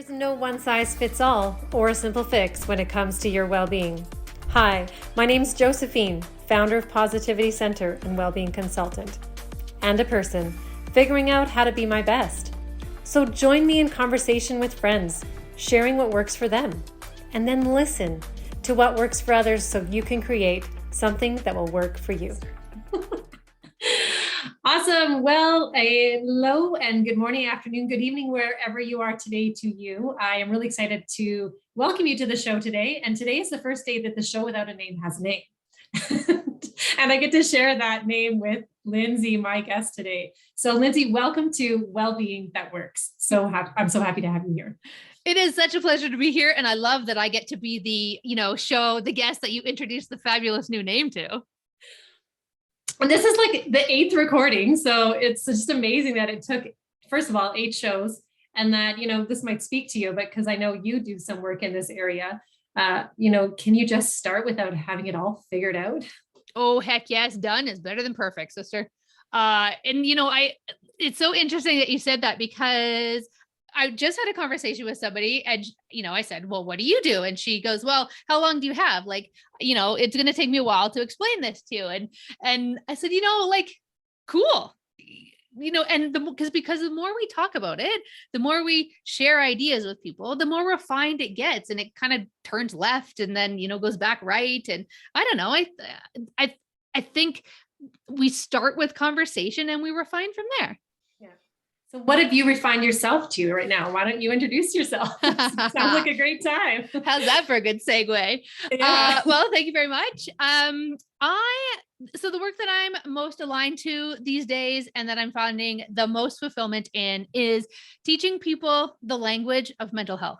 There's no one size fits all or a simple fix when it comes to your well-being. Hi, my name's Josephine, founder of Positivity Center and Wellbeing Consultant, and a person figuring out how to be my best. So join me in conversation with friends, sharing what works for them, and then listen to what works for others so you can create something that will work for you. Awesome. Well, hello and good morning, afternoon, good evening, wherever you are today to you. I am really excited to welcome you to the show today. And today is the first day that the show without a name has a name. And I get to share that name with Lindsay, my guest today. So Lindsay, welcome to Wellbeing That Works. I'm so happy to have you here. It is such a pleasure to be here. And I love that I get to be the guest that you introduced the fabulous new name to. And this is like the 8th recording. So it's just amazing that it took, first of all, 8 shows, and that, this might speak to you, but because I know you do some work in this area, can you just start without having it all figured out? Oh, heck yes. Done is better than perfect, sister. It's so interesting that you said that, because I just had a conversation with somebody and, I said, well, what do you do? And she goes, well, how long do you have? It's going to take me a while to explain this to you. And I said, cool. Because the more we talk about it, the more we share ideas with people, the more refined it gets, and it kind of turns left and then, goes back right. And I don't know. I think we start with conversation and we refine from there. So what have you refined yourself to right now? Why don't you introduce yourself? Sounds like a great time. How's that for a good segue? Yeah. Well, thank you very much. So the work that I'm most aligned to these days and that I'm finding the most fulfillment in is teaching people the language of mental health.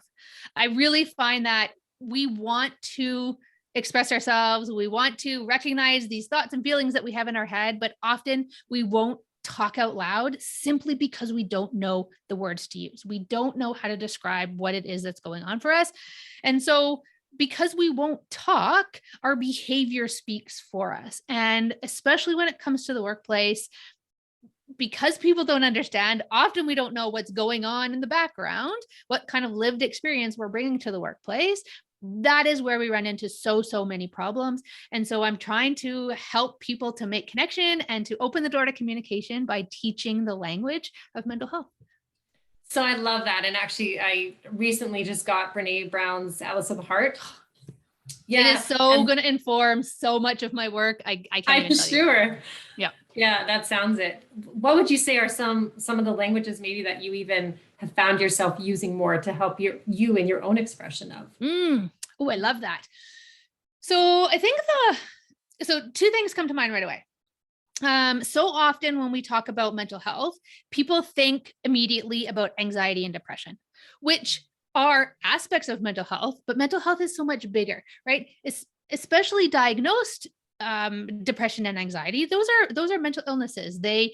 I really find that we want to express ourselves. We want to recognize these thoughts and feelings that we have in our head, but often we won't talk out loud simply because we don't know the words to use. We don't know how to describe what it is that's going on for us. And so because we won't talk, our behavior speaks for us. And especially when it comes to the workplace, because people don't understand, often we don't know what's going on in the background, what kind of lived experience we're bringing to the workplace. That is where we run into so many problems. And so I'm trying to help people to make connection and to open the door to communication by teaching the language of mental health. So I love that. And actually, I recently just got Brene Brown's Atlas of the Heart. Yeah, it is so going to inform so much of my work. I can't even tell sure. You. Yeah. Yeah, that sounds it. What would you say are some of the languages maybe that you even have found yourself using more to help you in your own expression of? Oh, I love that. So I think so 2 things come to mind right away. So often when we talk about mental health, people think immediately about anxiety and depression, which are aspects of mental health, but mental health is so much bigger, right? It's especially diagnosed depression and anxiety. Those are mental illnesses. They,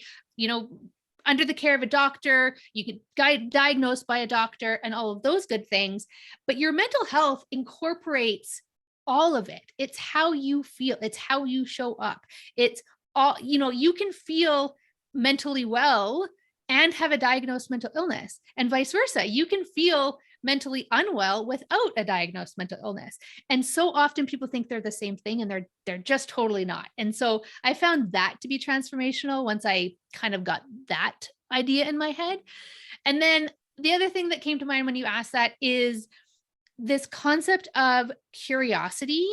under the care of a doctor, you get diagnosed by a doctor and all of those good things. But your mental health incorporates all of it. It's how you feel. It's how you show up. It's all, you can feel mentally well and have a diagnosed mental illness, and vice versa. You can feel mentally unwell without a diagnosed mental illness. And so often people think they're the same thing, and they're just totally not. And so I found that to be transformational once I kind of got that idea in my head. And then the other thing that came to mind when you asked that is this concept of curiosity,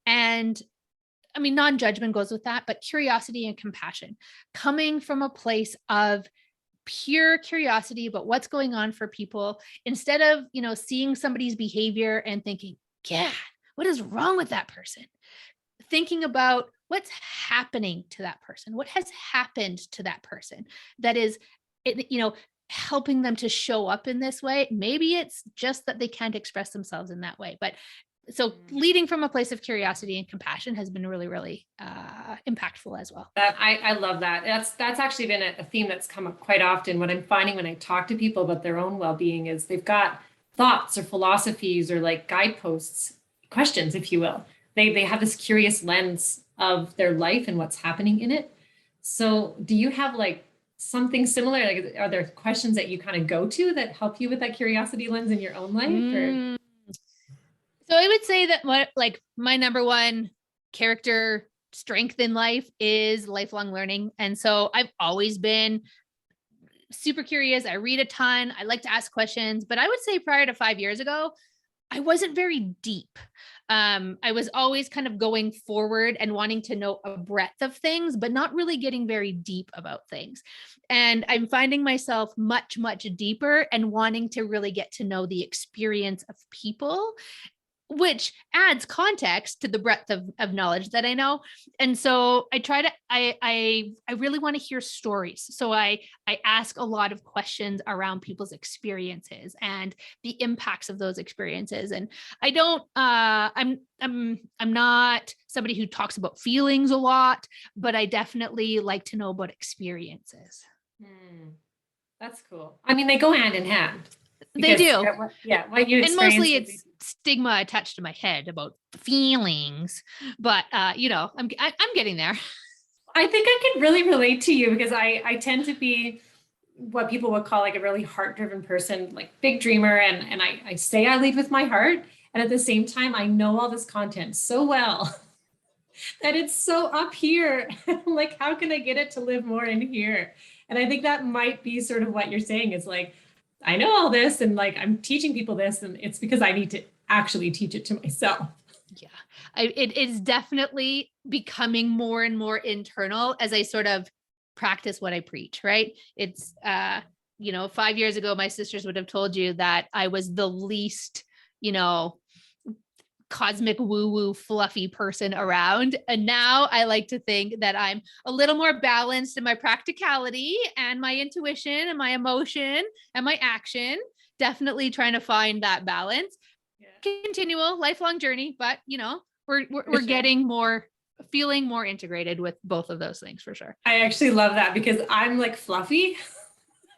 and non-judgment goes with that, but curiosity and compassion coming from a place of pure curiosity about what's going on for people, instead of, seeing somebody's behavior and thinking, yeah, what is wrong with that person? Thinking about what's happening to that person, what has happened to that person that is, helping them to show up in this way. Maybe it's just that they can't express themselves in that way, but so leading from a place of curiosity and compassion has been really, really impactful as well. I love that. That's actually been a theme that's come up quite often. What I'm finding when I talk to people about their own well-being is they've got thoughts or philosophies or like guideposts, questions, if you will. They have this curious lens of their life and what's happening in it. So do you have like something similar? Like, are there questions that you kind of go to that help you with that curiosity lens in your own life? Or Mm. So I would say that my number one character strength in life is lifelong learning. And so I've always been super curious. I read a ton. I like to ask questions, but I would say prior to 5 years ago, I wasn't very deep. I was always kind of going forward and wanting to know a breadth of things, but not really getting very deep about things. And I'm finding myself much, much deeper and wanting to really get to know the experience of people, which adds context to the breadth of knowledge that I know. And so I try to, I really want to hear stories. So I ask a lot of questions around people's experiences and the impacts of those experiences. And I don't, I'm not somebody who talks about feelings a lot, but I definitely like to know about experiences. Hmm, that's cool. I mean, they go hand in hand They because do. what you And experience mostly will be. it's stigma attached to my head about feelings, but I'm getting there. I think I can really relate to you because I tend to be what people would call like a really heart-driven person, like big dreamer, and I say I lead with my heart, and at the same time I know all this content so well that it's so up here. Like, how can I get it to live more in here? And I think that might be sort of what you're saying is like, I know all this and like I'm teaching people this, and it's because I need to actually teach it to myself. Yeah, it is definitely becoming more and more internal as I sort of practice what I preach, right? It's 5 years ago, my sisters would have told you that I was the least, you know, cosmic woo woo fluffy person around. And now I like to think that I'm a little more balanced in my practicality and my intuition and my emotion and my action. Definitely trying to find that balance. Yeah, Continual lifelong journey, but for we're sure. getting more, feeling more integrated with both of those things for sure. I actually love that because I'm like fluffy.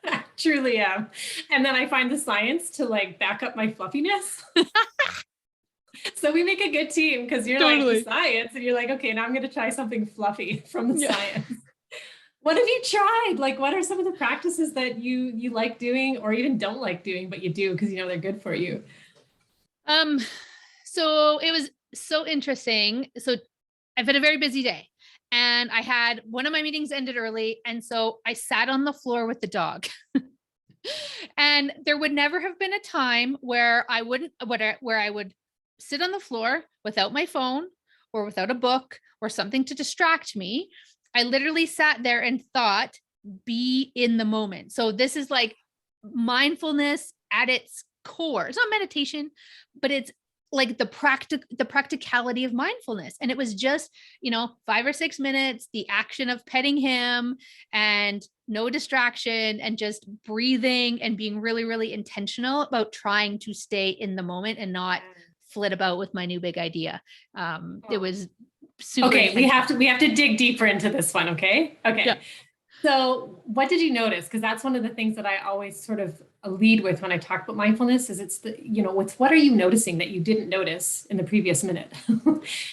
I truly am. And then I find the science to like back up my fluffiness. So we make a good team because you're like the Totally. science and you're like, okay, now I'm going to try something fluffy from the Yeah. science. What have you tried? Like, what are some of the practices that you like doing or even don't like doing, but you do because you know they're good for you? Um, so it was so interesting. So I've had a very busy day and I had one of my meetings ended early. And so I sat on the floor with the dog. And there would never have been a time where I would sit on the floor without my phone or without a book or something to distract me. I literally sat there and thought, be in the moment. So this is like mindfulness at its core. It's not meditation, but it's like the practicality of mindfulness. And it was just, 5 or 6 minutes, the action of petting him and no distraction and just breathing and being really, really intentional about trying to stay in the moment and not flit about with my new big idea. It Oh. was super Okay, intentional. we have to dig deeper into this one, okay? Yeah. Okay. So, what did you notice? Because that's one of the things that I always sort of lead with when I talk about mindfulness is it's the, it's what are you noticing that you didn't notice in the previous minute?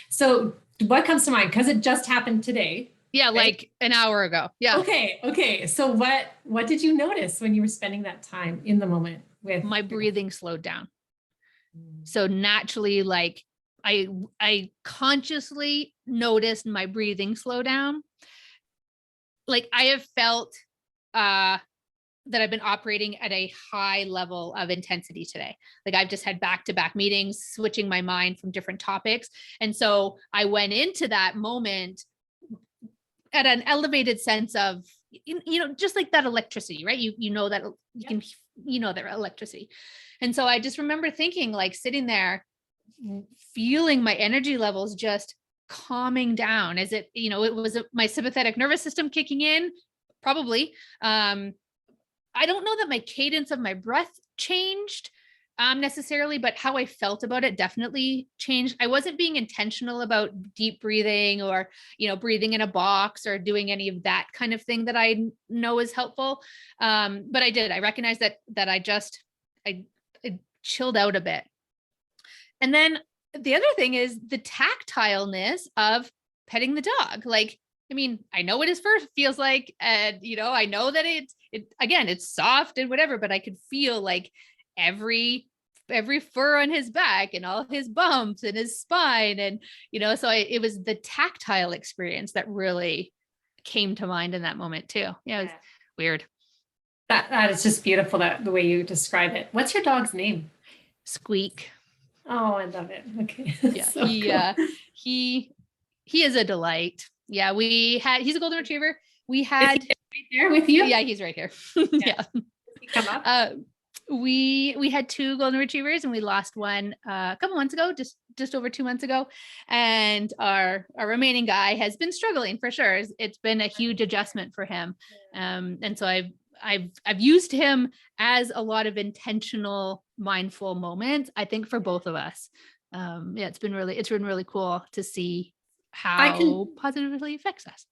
So, what comes to mind? Because it just happened today, Yeah, right? like an hour ago. Yeah. Okay. So, what did you notice when you were spending that time in the moment with My your breathing slowed down. So naturally, like I consciously noticed my breathing slow down. Like I have felt uh that I've been operating at a high level of intensity today. Like I've just had back to back meetings, switching my mind from different topics. And so I went into that moment at an elevated sense of, just like that electricity, right? You know that you Yep. can, that electricity. And so I just remember thinking, like sitting there, feeling my energy levels just calming down as it was my sympathetic nervous system kicking in, probably. I don't know that my cadence of my breath changed necessarily, but how I felt about it definitely changed. I wasn't being intentional about deep breathing or, breathing in a box or doing any of that kind of thing that I know is helpful. But I did. I recognized that I chilled out a bit. And then the other thing is the tactileness of petting the dog. Like I mean, I know what his fur feels like, and I know that it's soft and whatever, but I could feel like every fur on his back and all his bumps and his spine, and so it was the tactile experience that really came to mind in that moment too. Yeah, it was weird. That is just beautiful, that the way you describe it. What's your dog's name? Squeak. Oh, I love it. Okay. Yeah, So cool. he is a delight. Yeah, he's a golden retriever. We Is had he right there with you? Yeah, he's right here. Yeah. Does he come up? We had two golden retrievers, and we lost one a couple months ago, just over 2 months ago. And our remaining guy has been struggling for sure. It's been a huge adjustment for him. And so I've used him as a lot of intentional, mindful moments, I think, for both of us. It's been really cool to see how positively affects us.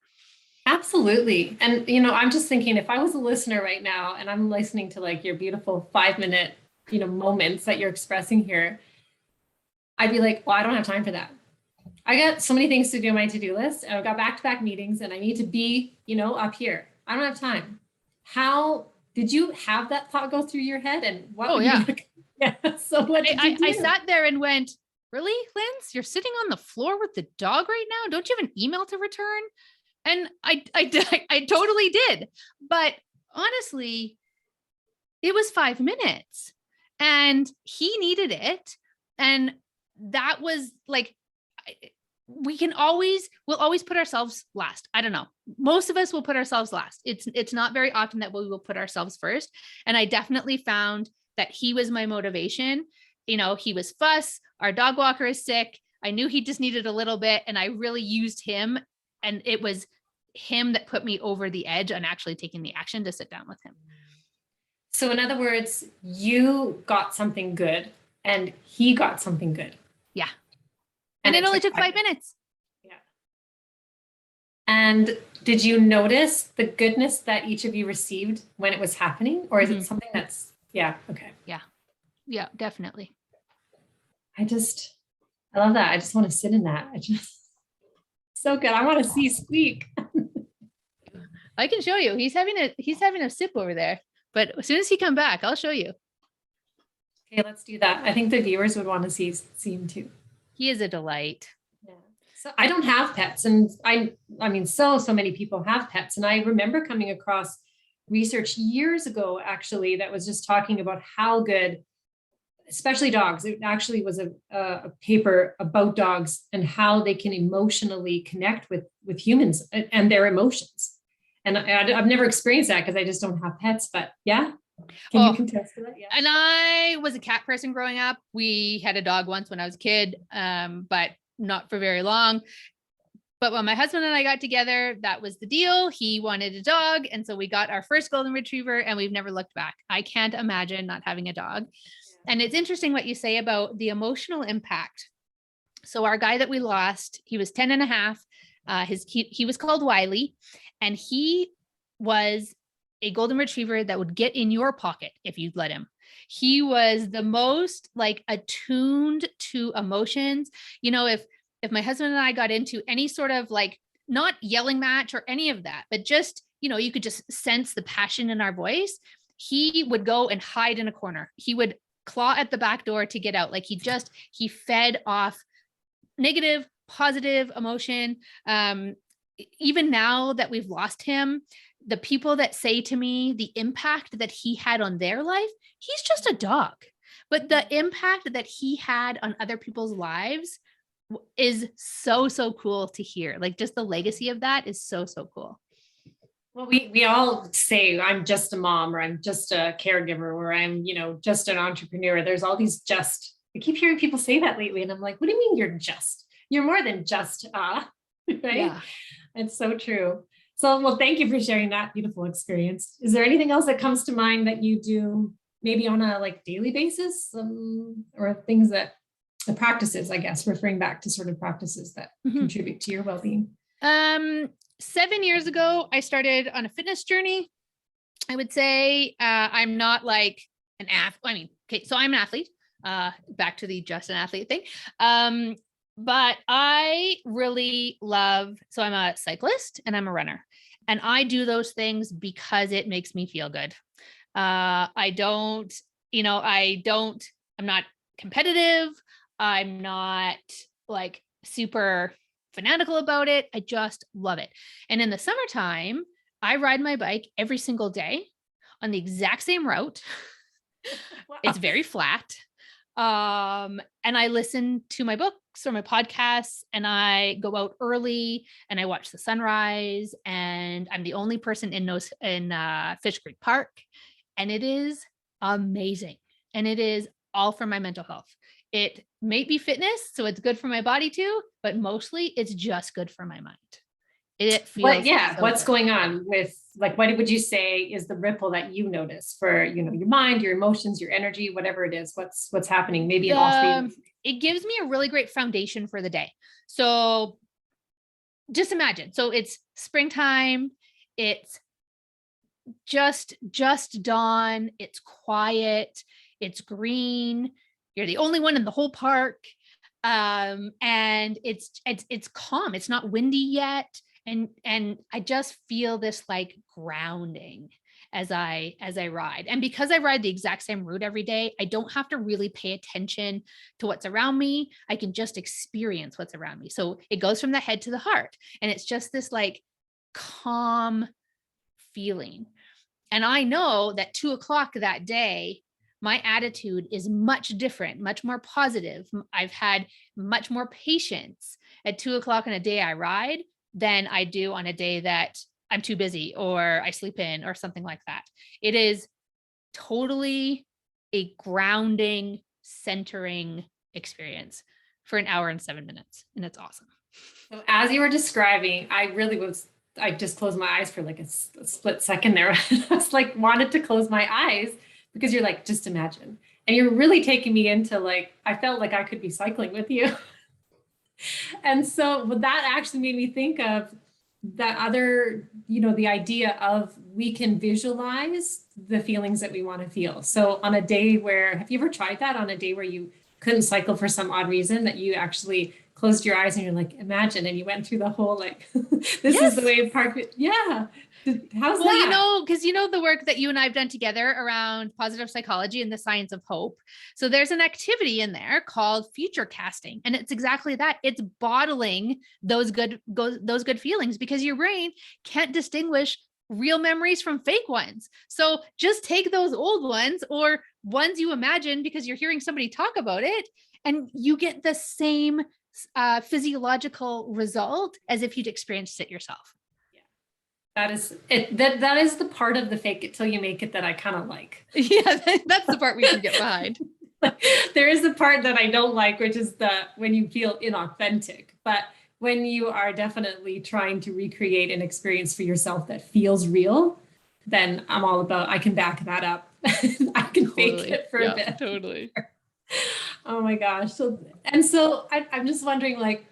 Absolutely. And, I'm just thinking, if I was a listener right now and I'm listening to like your beautiful 5-minute, moments that you're expressing here, I'd be like, well, I don't have time for that. I got so many things to do on my to-do list. I've got back-to-back meetings and I need to be, up here. I don't have time. How did you have that thought go through your head? And what? Oh, yeah. Yeah. So what did you do? I sat there and went, really, Linz? You're sitting on the floor with the dog right now? Don't you have an email to return? And I totally did. But honestly, it was 5 minutes and he needed it. And that was like, we'll always put ourselves last. I don't know. Most of us will put ourselves last. It's not very often that we will put ourselves first. And I definitely found that he was my motivation. He was fuss. Our dog walker is sick. I knew he just needed a little bit. And I really used him. And it was him that put me over the edge on actually taking the action to sit down with him. So in other words, you got something good and he got something good. Yeah. And it only took 5 minutes. Yeah. And did you notice the goodness that each of you received when it was happening? Or is it something that's, okay. Yeah, definitely. I love that. I just want to sit in that. So good. I want to see Squeak. I can show you. He's having a sip over there, but as soon as he come back, I'll show you. Okay, let's do that. I think the viewers would want to see him too. He is a delight. Yeah. So I don't have pets, and I mean, so many people have pets, and I remember coming across research years ago, actually, that was just talking about how good, especially dogs. It actually was a paper about dogs and how they can emotionally connect with humans and their emotions. And I've never experienced that because I just don't have pets, but yeah. Can you contest to that? Yeah. And I was a cat person growing up. We had a dog once when I was a kid, but not for very long. But when my husband and I got together, that was the deal. He wanted a dog. And so we got our first golden retriever and we've never looked back. I can't imagine not having a dog. Yeah. And it's interesting what you say about the emotional impact. So our guy that we lost, he was 10 and a half. He was called Wiley, and he was a golden retriever that would get in your pocket if you'd let him. He was the most like attuned to emotions. If my husband and I got into any sort of like, not yelling match or any of that, but just, you could just sense the passion in our voice. He would go and hide in a corner. He would claw at the back door to get out. Like he fed off negative, positive emotion. Even now that we've lost him, the people that say to me the impact that he had on their life, he's just a dog. But the impact that he had on other people's lives is so, so cool to hear. Like just the legacy of that is so, so cool. Well, we all say I'm just a mom, or I'm just a caregiver, or I'm, just an entrepreneur. There's all these I keep hearing people say that lately. And I'm like, what do you mean you're more than just, right? Yeah. It's so true. So, well, thank you for sharing that beautiful experience. Is there anything else that comes to mind that you do maybe on a daily basis, or things that the practices, I guess, referring back to sort of practices that contribute to your well-being? 7 years ago, I started on a fitness journey. I would say I'm not like an athlete. So I'm an athlete. Back to the just an athlete thing. But I really love, so I'm a cyclist and I'm a runner, and I do those things because it makes me feel good. I don't, I'm not competitive. I'm not like super fanatical about it. I just love it. And in the summertime, I ride my bike every single day on the exact same route. It's Wow. very flat. And I listen to my books or my podcasts, and I go out early and I watch the sunrise, and I'm the only person in Fish Creek Park, and it is amazing. And it is all for my mental health. It may be fitness, so it's good for my body too, but mostly it's just good for my mind. It feels so What's good. going on with, like, what would you say is the ripple that you notice for, your mind, your emotions, your energy, whatever it is, what's happening maybe in all three of The those? It gives me a really great foundation for the day. So just imagine. So it's springtime, it's just dawn, it's quiet, it's green. You're the only one in the whole park. And it's calm. It's not windy yet. And I just feel this like grounding as I ride. And because I ride the exact same route every day, I don't have to really pay attention to what's around me. I can just experience what's around me. So it goes from the head to the heart. And it's just this like calm feeling. And I know that 2 o'clock that day, my attitude is much different, much more positive. I've had much more patience at 2 o'clock on a day I ride than I do on a day that I'm too busy or I sleep in or something like that. It is totally a grounding, centering experience for an hour and 7 minutes. And it's awesome. So as you were describing, I just closed my eyes for like a split second there. I was like, wanted to close my eyes because you're like, just imagine. And you're really taking me into like, I felt like I could be cycling with you. And so but that actually made me think of that other, the idea of we can visualize the feelings that we want to feel. So on a day where, have you ever tried that on a day where you couldn't cycle for some odd reason, that you actually closed your eyes and you're like, imagine, and you went through the whole like, this is the Yes. way park. Yeah. How's Well, that? because the work that you and I have done together around positive psychology and the science of hope. So there's an activity in there called future casting, and it's exactly that. It's bottling those good feelings because your brain can't distinguish real memories from fake ones. So just take those old ones or ones you imagine because you're hearing somebody talk about it, and you get the same physiological result as if you'd experienced it yourself. That is it. That is the part of the fake it till you make it that I kind of like. Yeah, that's the part we can get behind. There is the part that I don't like, which is the when you feel inauthentic. But when you are definitely trying to recreate an experience for yourself that feels real, then I'm all about, I can back that up. I can fake Totally. it for a Yeah, bit. totally. Oh my gosh. I'm just wondering, like,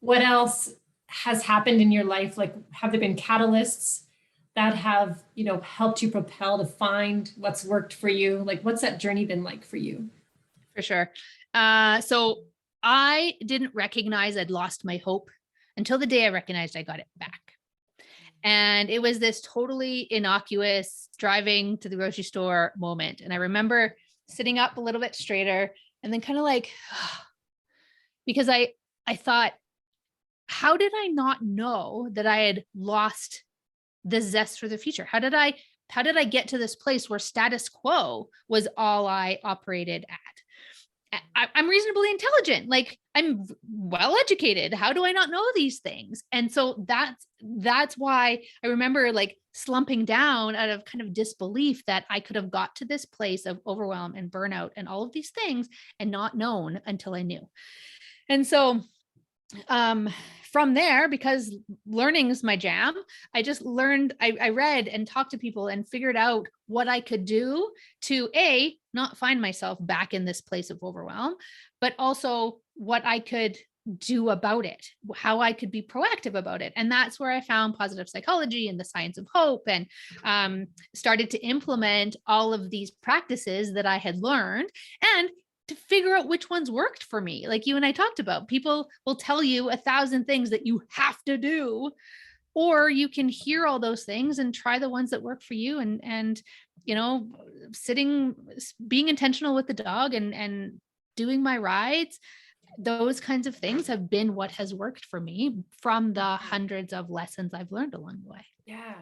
what else has happened in your life? Like, have there been catalysts that have, helped you propel to find what's worked for you? Like, what's that journey been like for you? For sure. So I didn't recognize I'd lost my hope until the day I recognized I got it back. And it was this totally innocuous driving to the grocery store moment. And I remember sitting up a little bit straighter and then kind of like, because I thought, how did I not know that I had lost the zest for the future? How did I get to this place where status quo was all I operated at? I'm reasonably intelligent. Like I'm well educated. How do I not know these things? And so that's why I remember like slumping down out of kind of disbelief that I could have got to this place of overwhelm and burnout and all of these things and not known until I knew. And so um from there, because learning is my jam, I just learned, I read and talked to people and figured out what I could do to not find myself back in this place of overwhelm, but also what I could do about it, how I could be proactive about it. And that's where I found positive psychology and the science of hope, and started to implement all of these practices that I had learned. And to figure out which ones worked for me. Like you and I talked about, people will tell you 1,000 things that you have to do, or you can hear all those things and try the ones that work for you. And, you know, being intentional with the dog and doing my rides, those kinds of things have been what has worked for me from the hundreds of lessons I've learned along the way. Yeah.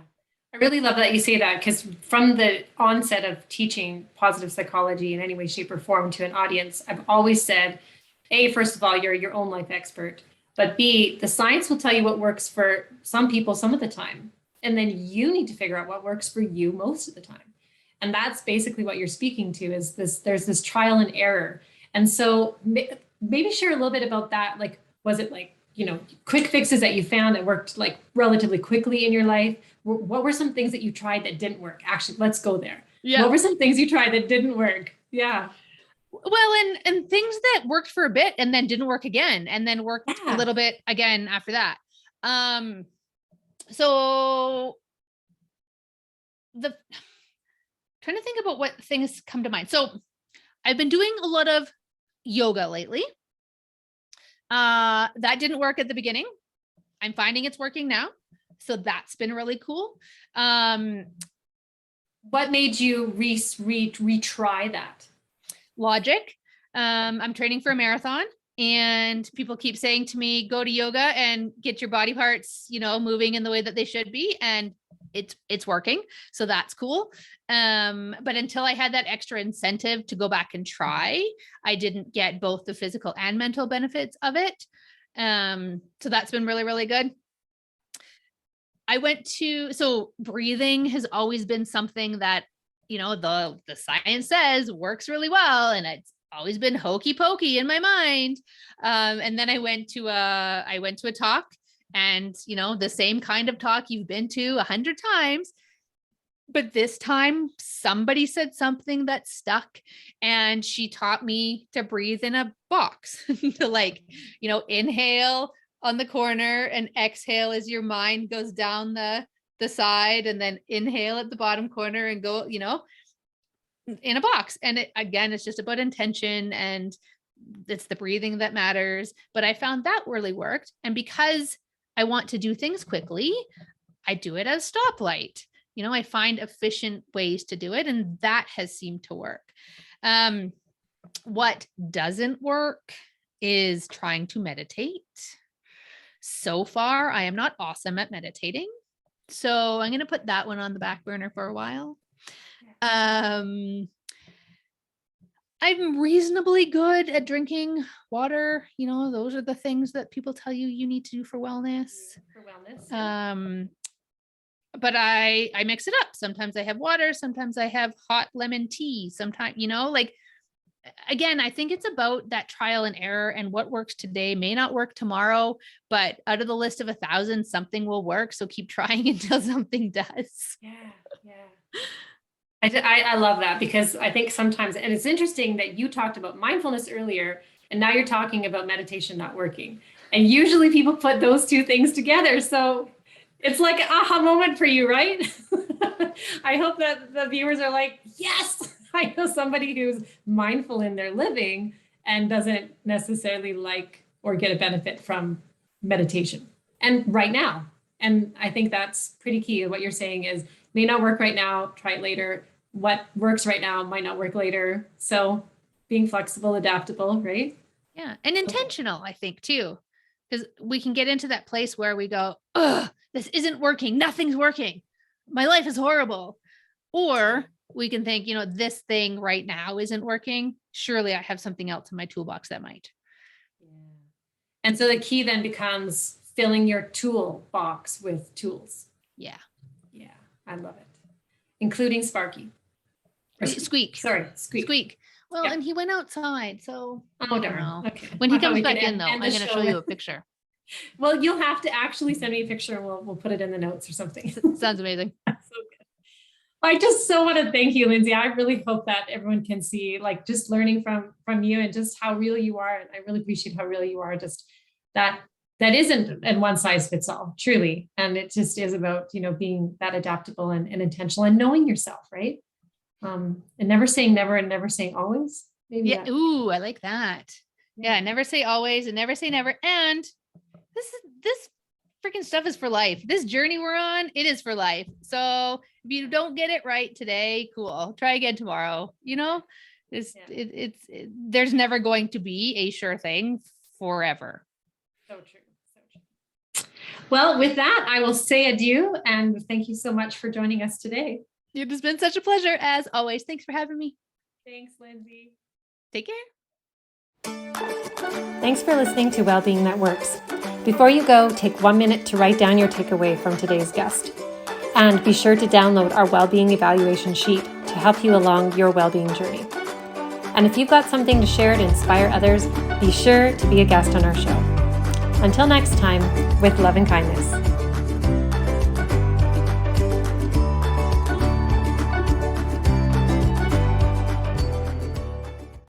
I really love that you say that, because from the onset of teaching positive psychology in any way, shape, or form to an audience, I've always said, A, first of all, you're your own life expert, but B, the science will tell you what works for some people some of the time. And then you need to figure out what works for you most of the time. And that's basically what you're speaking to, is this, there's this trial and error. And so maybe share a little bit about that. Like, was it like, you know, quick fixes that you found that worked like relatively quickly in your life? What were some things that you tried that didn't work? Actually, let's go there. Yeah. What were some things you tried that didn't work? Yeah. Well, and things that worked for a bit and then didn't work again, and then worked a little bit again after that. So trying to think about what things come to mind. So I've been doing a lot of yoga lately. That didn't work at the beginning. I'm finding it's working now. So that's been really cool. What made you retry that? Logic. I'm training for a marathon, and people keep saying to me, go to yoga and get your body parts, you know, moving in the way that they should be. And it's working. So that's cool. But until I had that extra incentive to go back and try, I didn't get both the physical and mental benefits of it. So that's been really, really good. So breathing has always been something that, you know, the science says works really well. And it's always been hokey pokey in my mind. And then I went to a talk, and, you know, the same kind of talk you've been to 100 times, but this time somebody said something that stuck, and she taught me to breathe in a box to, like, you know, inhale on the corner and exhale as your mind goes down the side, and then inhale at the bottom corner and go, you know, in a box. And it's just about intention, and it's the breathing that matters. But I found that really worked. And because I want to do things quickly, I do it as stoplight. You know, I find efficient ways to do it, and that has seemed to work. What doesn't work is trying to meditate. So far, I am not awesome at meditating, so I'm going to put that one on the back burner for a while. I'm reasonably good at drinking water. You know, those are the things that people tell you need to do for wellness. But I mix it up. Sometimes I have water. Sometimes I have hot lemon tea. Sometimes, you know, like, again, I think it's about that trial and error, and what works today may not work tomorrow, but out of the list of 1,000, something will work. So keep trying until something does. Yeah. I love that, because I think sometimes, and it's interesting that you talked about mindfulness earlier, and now you're talking about meditation not working. And usually people put those two things together. So it's like an aha moment for you, right? I hope that the viewers are like, yes, I know somebody who's mindful in their living and doesn't necessarily like or get a benefit from meditation. And right now. And I think that's pretty key. What you're saying is, may not work right now, try it later. What works right now might not work later. So being flexible, adaptable, right? Yeah. And intentional, I think, too, because we can get into that place where we go, ugh, this isn't working. Nothing's working. My life is horrible. Or we can think, you know, this thing right now isn't working. Surely I have something else in my toolbox that might. Yeah. And so the key then becomes filling your toolbox with tools. Yeah. Yeah. I love it. Including Sparky. Squeak. Sorry, Squeak. Well, yeah. And he went outside, so oh darn. Okay. When he comes back in, though, I'm going to show you a picture. Well, you'll have to actually send me a picture, and we'll put it in the notes or something. Sounds amazing. So good. I just so want to thank you, Lindsay. I really hope that everyone can see, like, just learning from you and just how real you are. And I really appreciate how real you are. Just that isn't in one size fits all, truly. And it just is about, you know, being that adaptable and intentional and knowing yourself, right? And never saying never and never saying always. Maybe Yeah. Ooh, I like that. Yeah. Never say always and never say never. And this freaking stuff is for life. This journey we're on, it is for life. So if you don't get it right today, cool. Try again tomorrow. There's never going to be a sure thing forever. So true. Well, with that, I will say adieu and thank you so much for joining us today. It has been such a pleasure as always. Thanks for having me. Thanks, Lindsay. Take care. Thanks for listening to Wellbeing That Works. Before you go, take 1 minute to write down your takeaway from today's guest. And be sure to download our Wellbeing Evaluation Sheet to help you along your wellbeing journey. And if you've got something to share to inspire others, be sure to be a guest on our show. Until next time, with love and kindness.